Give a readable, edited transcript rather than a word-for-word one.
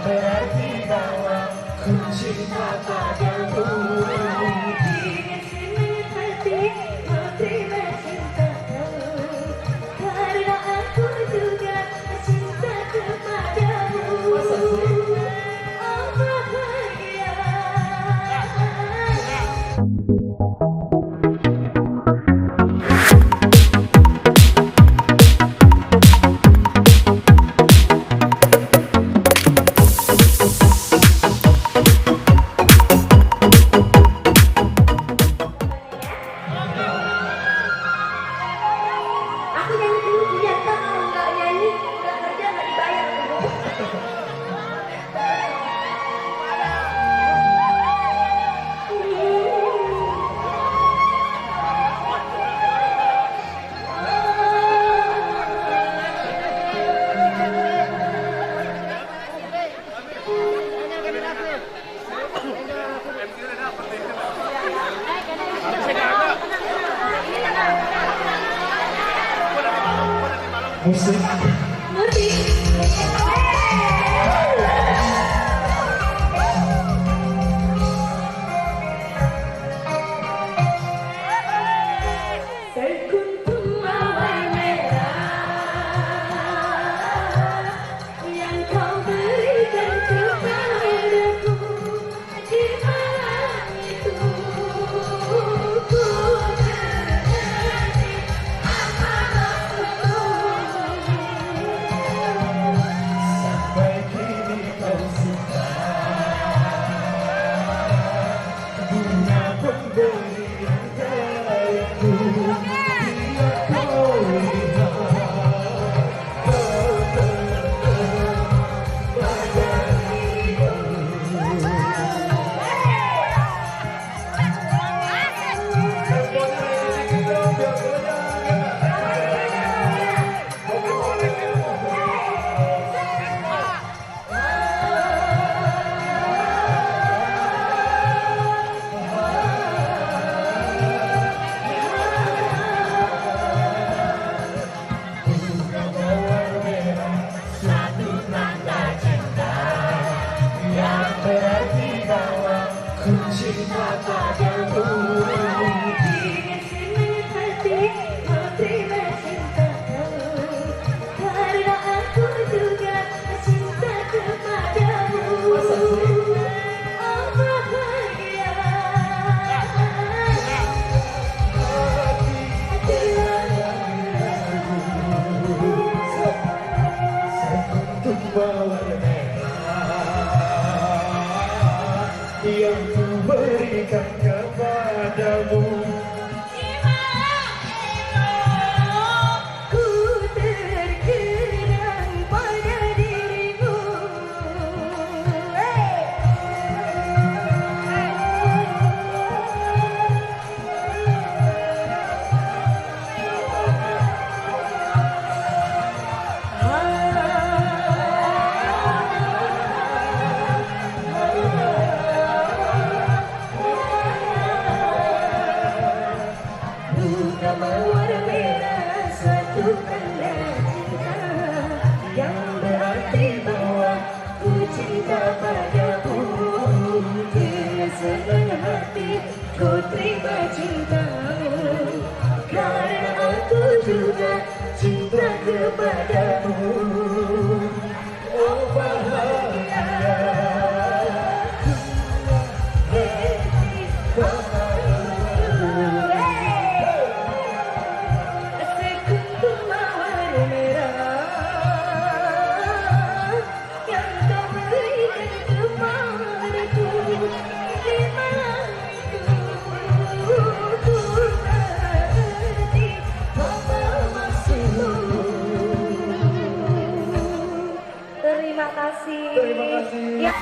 berarti bahwa ku cinta padamu. Dengan senang hati mau terima cintamu, karena aku juga cinta kepadamu. Oh bahagia. Aku nyanyi dulu punya, ntar kalau nggak nyanyi nggak kerja nggak dibayar. Musik Ngerti? Terkuntum mawar merah yang kau berikan kepadaku di malam itu, ku mengerti apa maksudmu. sampai kini kau suka bunga pemberian dariku. Bila kau lihat pada berarti bahwa ku cinta padamu. Dengan senang hati mau terima cintamu, karena aku juga cinta kepadamu. Oh bahagia. Untuk mawar merah yang ku berikan kepadamu. Ku terkenang pada dirimu. Bunga mawar merah, suatu tanda cinta yang berarti bahwa ku cinta padamu. Dengan senang hati ku terima cintamu, karena aku juga cinta kepadamu. Oh bahagia. Sekuntum mawar merah yang kau berikan kepadaku di malam itu, ku mengerti apa maksudmu. Terima kasih. Terima kasih. Ya.